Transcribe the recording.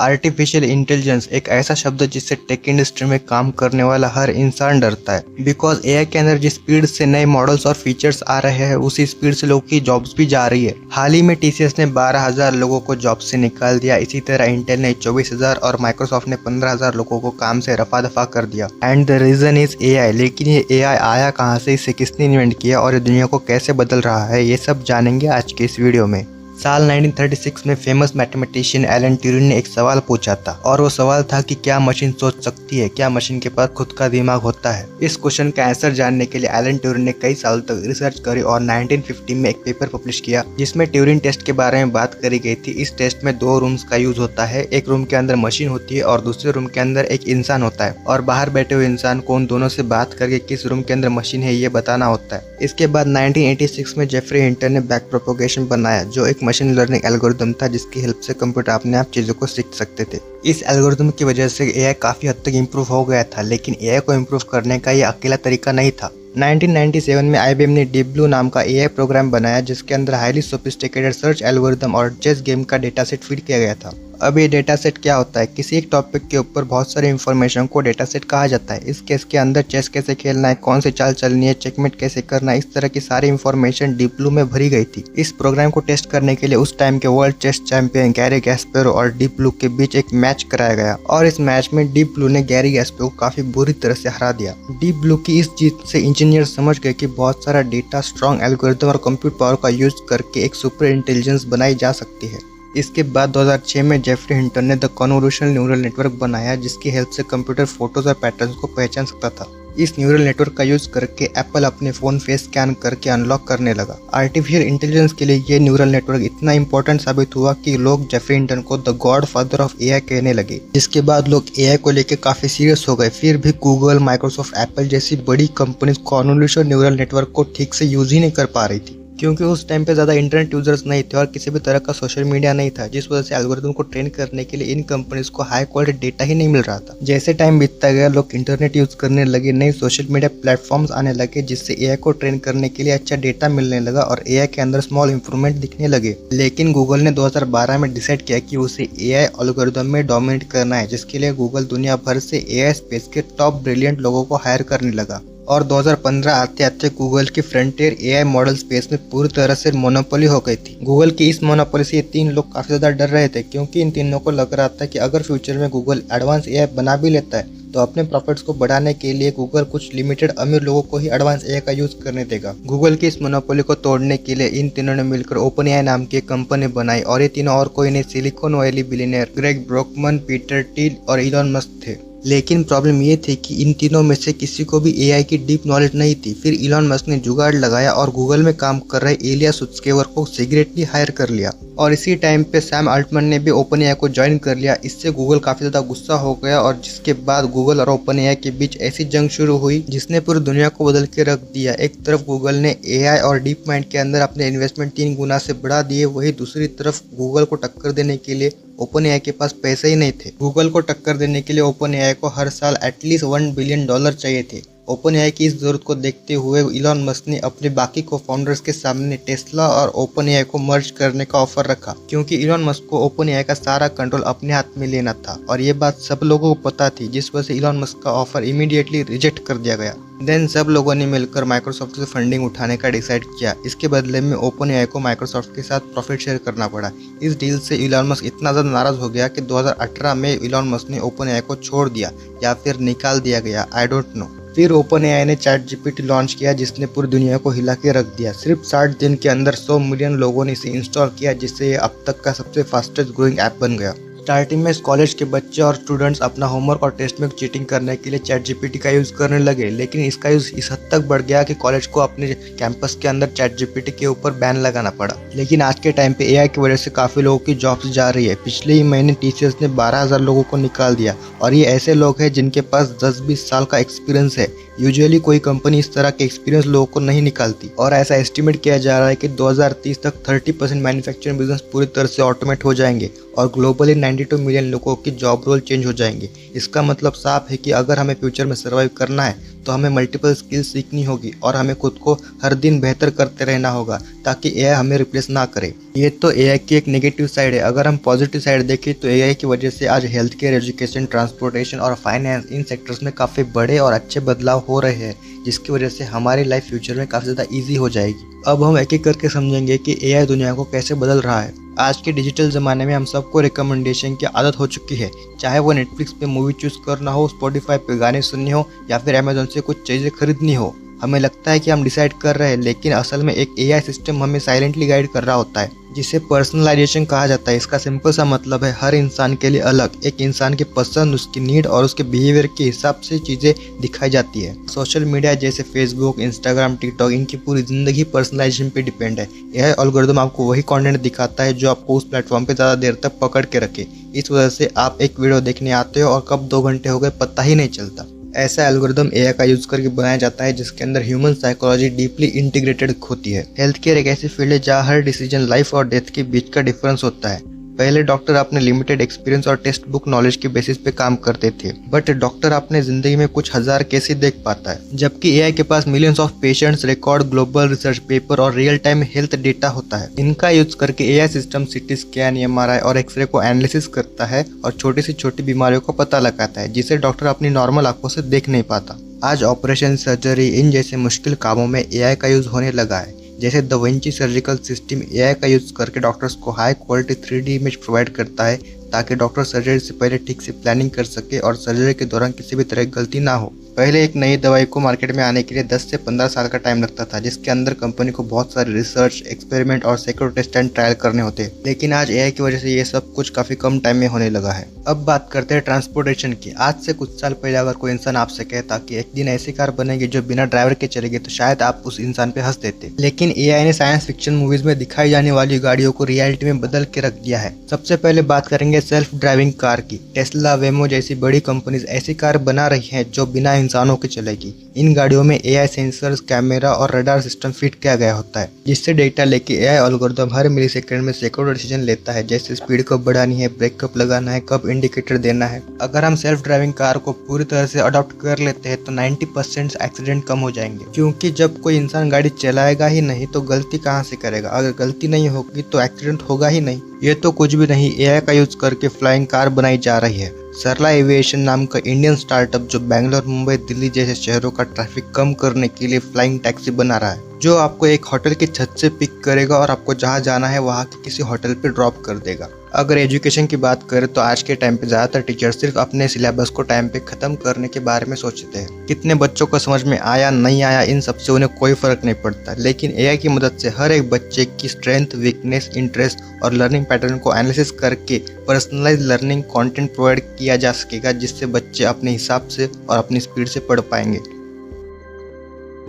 Artificial intelligence एक ऐसा शब्द है जिससे टेक इंडस्ट्री में काम करने वाला हर इंसान डरता है। बिकॉज एआई के अंदर जिस स्पीड से नए मॉडल्स और फीचर्स आ रहे हैं उसी स्पीड से लोगों की जॉब्स भी जा रही है। हाल ही में टीसीएस ने 12,000 लोगों को जॉब से निकाल दिया। इसी तरह इंटेल ने 24,000 और माइक्रोसॉफ्ट ने 15,000 लोगों को काम से रफा दफा कर दिया। And the reason is AI. लेकिन ये एआई आया कहाँ से, इसे किसने इन्वेंट किया और ये दुनिया को कैसे बदल रहा है, ये सब जानेंगे आज के इस वीडियो में। साल 1936 में फेमस मैथमेटिशियन एलन ट्यूरिंग ने एक सवाल पूछा था और वो सवाल था कि क्या मशीन सोच सकती है, क्या मशीन के पास खुद का दिमाग होता है। इस क्वेश्चन का आंसर जानने के लिए एलन ट्यूरिंग ने कई साल तक रिसर्च करी और 1950 में एक पेपर पब्लिश किया जिसमें ट्यूरिंग टेस्ट के बारे में बात करी गई थी। इस टेस्ट में 2 रूम्स का यूज होता है। एक रूम के अंदर मशीन होती है और दूसरे रूम के अंदर एक इंसान होता है और बाहर बैठे हुए इंसान को उन दोनों से बात करके किस रूम के अंदर मशीन है ये बताना होता है। इसके बाद 1986 में जेफरी हिंटर ने बैक प्रोपोगेशन बनाया जो एक मशीन लर्निंग एल्गोरिथम था जिसकी हेल्प से कंप्यूटर अपने आप चीजों को सीख सकते थे। इस एल्गोरिथम की वजह से एआई काफी हद तक इम्प्रूव हो गया था, लेकिन एआई को इम्प्रूव करने का ये अकेला तरीका नहीं था। 1997 में आईबीएम ने डीप ब्लू नाम का एआई प्रोग्राम बनाया जिसके अंदर हाईली सोफिस्टिकेटेड सर्च एल्गोरिथम और चेस गेम का डेटा सेट फीड किया गया था। अब ये डेटा सेट क्या होता है? किसी एक टॉपिक के ऊपर बहुत सारे इन्फॉर्मेशन को डेटा सेट कहा जाता है। इस केस के अंदर चेस कैसे खेलना है, कौन सी चाल चलनी है, चेकमेट कैसे करना है, इस तरह की सारी इन्फॉर्मेशन डीप ब्लू में भरी गई थी। इस प्रोग्राम को टेस्ट करने के लिए उस टाइम के वर्ल्ड चेस चैंपियन गैरी गैस्पेरो और डीप ब्लू के बीच एक मैच कराया गया और इस मैच में डीप ब्लू ने गैरी गैस्पेरो को काफी बुरी तरह से हरा दिया। डीप ब्लू की इस जीत से इंजीनियर समझ गए कि बहुत सारा डेटा, स्ट्रॉन्ग एल्गोरिथम और कंप्यूटर पावर का यूज करके एक सुपर इंटेलिजेंस बनाई जा सकती है। इसके बाद 2006 में जेफरी हिंटन ने द कन्वोल्यूशनल न्यूरल नेटवर्क बनाया जिसकी हेल्प से कंप्यूटर फोटोज और पैटर्न्स को पहचान सकता था। इस न्यूरल नेटवर्क का यूज करके एप्पल अपने फोन फेस स्कैन करके अनलॉक करने लगा। आर्टिफिशियल इंटेलिजेंस के लिए ये न्यूरल नेटवर्क इतना इंपॉर्टेंट साबित हुआ कि लोग जेफरी हिंटन को the God father of AI कहने लगे। जिसके बाद लोग एआई को लेकर काफी सीरियस हो गए। फिर भी गूगल, माइक्रोसॉफ्ट, एप्पल जैसी बड़ी कंपनीज कन्वोल्यूशनल न्यूरल नेटवर्क को ठीक से यूज ही नहीं कर पा रही थी क्योंकि उस टाइम पे ज़्यादा इंटरनेट यूजर्स नहीं थे और किसी भी तरह का सोशल मीडिया नहीं था, जिस वजह से एल्गोरिथम को ट्रेन करने के लिए इन कंपनीज को हाई क्वालिटी डेटा ही नहीं मिल रहा था। जैसे टाइम बीतता गया लोग इंटरनेट यूज करने लगे, नए सोशल मीडिया प्लेटफॉर्म्स आने लगे जिससे एआई को ट्रेन करने के लिए अच्छा डेटा मिलने लगा और एआई के अंदर स्मॉल इंप्रूवमेंट दिखने लगे। लेकिन गूगल ने 2012 में डिसाइड किया कि उसे एआई एल्गोरिथम में डोमिनेट करना है, जिसके लिए गूगल दुनिया भर से एआई स्पेस के टॉप ब्रिलियंट लोगों को हायर करने लगा और 2015 आते आते गूगल की फ्रंटियर एआई मॉडल स्पेस में पूरी तरह से मोनोपोली हो गई थी। गूगल की इस मोनोपोली से ये 3 लोग काफी ज्यादा डर रहे थे क्योंकि इन तीनों को लग रहा था कि अगर फ्यूचर में गूगल एडवांस एआई बना भी लेता है तो अपने प्रॉफिट्स को बढ़ाने के लिए गूगल कुछ लिमिटेड अमीर लोगों को ही एडवांस एआई का यूज करने देगा। गूगल की इस मोनोपोली को तोड़ने के लिए इन तीनों ने मिलकर ओपन एआई नाम की एक कंपनी बनाई और ये तीनों और कोई नहीं, Silicon Valley billionaire Greg Brockman, Peter Thiel और इलॉन मस्क थे। लेकिन प्रॉब्लम ये थी कि इन तीनों में से किसी को भी एआई की डीप नॉलेज नहीं थी। फिर इलॉन मस्क ने जुगाड़ लगाया और गूगल में काम कर रहे एलिया सुत्स्केवर को सीक्रेटली हायर कर लिया और इसी टाइम पे सैम अल्टमैन ने भी ओपन एआई को ज्वाइन कर लिया। इससे गूगल काफी ज्यादा गुस्सा हो गया और जिसके बाद गूगल और ओपन एआई के बीच ऐसी जंग शुरू हुई जिसने पूरी दुनिया को बदल के रख दिया। एक तरफ गूगल ने एआई और डीप माइंड के अंदर अपने इन्वेस्टमेंट 3 गुना से बढ़ा दिए, वही दूसरी तरफ गूगल को टक्कर देने के लिए ओपन एआई के पास पैसे ही नहीं थे। गूगल को टक्कर देने के लिए ओपन एआई को हर साल एटलीस्ट $1 बिलियन चाहिए थे। ओपन एआई की इस जरूरत को देखते हुए इलॉन मस्क ने अपने बाकी को फाउंडर्स के सामने टेस्ला और ओपन एआई को मर्ज करने का ऑफर रखा क्योंकि इलॉन मस्क को ओपन एआई का सारा कंट्रोल अपने हाथ में लेना था और ये बात सब लोगों को पता थी, जिस वजह से इलॉन मस्क का ऑफर इमीडिएटली रिजेक्ट कर दिया गया। देन सब लोगों ने मिलकर माइक्रोसॉफ्ट से फंडिंग उठाने का डिसाइड किया। इसके बदले में ओपन एआई को माइक्रोसॉफ्ट के साथ प्रॉफिट शेयर करना पड़ा। इस डील से इलॉन मस्क इतना ज़्यादा नाराज हो गया कि 2018 में इलॉन मस्क ने ओपन एआई को छोड़ दिया या फिर निकाल दिया गया, आई डोंट नो। फिर ओपन एआई ने चैट जीपीटी लॉन्च किया जिसने पूरी दुनिया को हिला के रख दिया। सिर्फ 60 दिन के अंदर 100 मिलियन लोगों ने इसे इंस्टॉल किया जिससे ये अब तक का सबसे फास्टेस्ट ग्रोइंग ऐप बन गया। स्टार्टिंग में कॉलेज के बच्चे और स्टूडेंट्स अपना होमवर्क और टेस्ट में चीटिंग करने के लिए चैट जीपीटी का यूज़ करने लगे, लेकिन इसका यूज़ इस हद तक बढ़ गया कि कॉलेज को अपने कैंपस के अंदर चैट जीपीटी के ऊपर बैन लगाना पड़ा। लेकिन आज के टाइम पे एआई की वजह से काफ़ी लोगों की जॉब्स जा रही है। पिछले ही महीने टीसीएस ने 12,000 लोगों को निकाल दिया और ये ऐसे लोग हैं जिनके पास 10-20 साल का एक्सपीरियंस है। यूजुअली कोई कंपनी इस तरह के एक्सपीरियंस लोगों को नहीं निकालती और ऐसा एस्टिमेट किया जा रहा है कि 2030 तक 30% मैन्युफैक्चरिंग बिजनेस पूरी तरह से ऑटोमेट हो जाएंगे और ग्लोबली 92 मिलियन लोगों की जॉब रोल चेंज हो जाएंगे। इसका मतलब साफ है कि अगर हमें फ्यूचर में सर्वाइव करना है तो हमें मल्टीपल स्किल्स सीखनी होगी और हमें खुद को हर दिन बेहतर करते रहना होगा ताकि एआई हमें रिप्लेस ना करे। ये तो एआई की एक नेगेटिव साइड है। अगर हम पॉजिटिव साइड देखें तो एआई की वजह से आज हेल्थ केयर, एजुकेशन, ट्रांसपोर्टेशन और फाइनेंस इन सेक्टर्स में काफ़ी बड़े और अच्छे बदलाव हो रहे हैं, जिसकी वजह से हमारी लाइफ फ्यूचर में काफ़ी ज़्यादा ईजी हो जाएगी। अब हम एक एक करके समझेंगे कि एआई दुनिया को कैसे बदल रहा है। आज के डिजिटल ज़माने में हम सबको रिकमेंडेशन की आदत हो चुकी है, चाहे वो नेटफ्लिक्स पे मूवी चूज़ करना हो, स्पॉटिफाई पे गाने सुनने हो या फिर अमेजोन से कुछ चीज़ें खरीदनी हो। हमें लगता है कि हम डिसाइड कर रहे हैं, लेकिन असल में एक एआई सिस्टम हमें साइलेंटली गाइड कर रहा होता है, जिसे पर्सनलाइजेशन कहा जाता है। इसका सिंपल सा मतलब है हर इंसान के लिए अलग, एक इंसान की पसंद, उसकी नीड और उसके बिहेवियर के हिसाब से चीज़ें दिखाई जाती है। सोशल मीडिया जैसे फेसबुक, इंस्टाग्राम, टिकटॉक, इनकी पूरी जिंदगी पर्सनलाइजेशन पे डिपेंड है। यह एल्गोरिदम आपको वही कंटेंट दिखाता है जो आपको उस प्लेटफॉर्म पे ज़्यादा देर तक पकड़ के रखे। इस वजह से आप एक वीडियो देखने आते हो और कब 2 घंटे हो गए पता ही नहीं चलता। ऐसा एल्गोरिदम एआई का यूज करके बनाया जाता है जिसके अंदर ह्यूमन साइकोलॉजी डीपली इंटीग्रेटेड होती है। हेल्थ केयर एक ऐसी फील्ड है जहाँ हर डिसीजन लाइफ और डेथ के बीच का डिफरेंस होता है। पहले डॉक्टर अपने लिमिटेड एक्सपीरियंस और टेक्स्ट बुक नॉलेज के बेसिस पे काम करते थे, बट डॉक्टर अपने जिंदगी में कुछ हजार केस ही देख पाता है, जबकि एआई के पास millions of patients, record, global research paper और रियल टाइम हेल्थ डेटा होता है। इनका यूज करके AI system CT scan, MRI और एक्सरे को एनालिसिस करता है और छोटी से छोटी बीमारियों को पता लगाता है जिसे डॉक्टर अपनी नॉर्मल आंखों से देख नहीं पाता। आज ऑपरेशन, सर्जरी, इन जैसे मुश्किल कामों में एआई का यूज होने लगा है। जैसे da Vinci surgical system AI का यूज करके डॉक्टर्स को high quality 3D image provide करता है ताकि डॉक्टर सर्जरी से पहले ठीक से प्लानिंग कर सके और सर्जरी के दौरान किसी भी तरह की गलती ना हो। पहले एक नई दवाई को मार्केट में आने के लिए 10 से 15 साल का टाइम लगता था, जिसके अंदर कंपनी को बहुत सारे रिसर्च, एक्सपेरिमेंट और सैकड़ों टेस्ट एंड ट्रायल करने होते। लेकिन आज एआई की वजह से ये सब कुछ काफी कम टाइम में होने लगा है। अब बात करते हैं ट्रांसपोर्टेशन की। आज से कुछ साल पहले अगर कोई इंसान आपसे कहता कि एक दिन ऐसी कार बनेगी जो बिना ड्राइवर के चलेगी, तो शायद आप उस इंसान पे हंस देते। लेकिन एआई ने साइंस फिक्शन मूवीज में दिखाई जाने वाली गाड़ियों को रियलिटी में बदल के रख दिया है। सबसे पहले बात करेंगे सेल्फ ड्राइविंग कार की। टेस्ला, वेमो जैसी बड़ी कंपनीज ऐसी कार बना रही हैं जो बिना इंसानों के चलेगी। इन गाड़ियों में एआई सेंसर्स, कैमरा और रडार सिस्टम फिट किया गया होता है, जिससे डेटा लेके एआई एल्गोरिदम हर मिलीसेकंड में सैकड़ों डिसीजन लेता है, जैसे स्पीड कब बढ़ानी है, ब्रेक कब लगाना है, कब इंडिकेटर देना है। अगर हम सेल्फ ड्राइविंग कार को पूरी तरह से अडॉप्ट कर लेते हैं तो 90% एक्सीडेंट कम हो जाएंगे, क्योंकि जब कोई इंसान गाड़ी चलाएगा ही नहीं तो गलती कहाँ से करेगा। अगर गलती नहीं होगी तो एक्सीडेंट होगा ही नहीं। ये तो कुछ भी नहीं, एआई का यूज करके फ्लाइंग कार बनाई जा रही है। सरला एविएशन नाम का इंडियन स्टार्टअप जो बैंगलोर, मुंबई, दिल्ली जैसे शहरों का ट्रैफिक कम करने के लिए फ्लाइंग टैक्सी बना रहा है, जो आपको एक होटल की छत से पिक करेगा और आपको जहां जाना है वहां के किसी होटल पे ड्रॉप कर देगा। अगर एजुकेशन की बात करें तो आज के टाइम पे ज़्यादातर टीचर सिर्फ अपने सिलेबस को टाइम पे ख़त्म करने के बारे में सोचते हैं। कितने बच्चों को समझ में आया नहीं आया इन सबसे उन्हें कोई फ़र्क नहीं पड़ता। लेकिन एआई की मदद से हर एक बच्चे की स्ट्रेंथ, वीकनेस, इंटरेस्ट और लर्निंग पैटर्न को एनालिसिस करके पर्सनलाइज लर्निंग कंटेंट प्रोवाइड किया जा सकेगा, जिससे बच्चे अपने हिसाब से और अपनी स्पीड से पढ़ पाएंगे।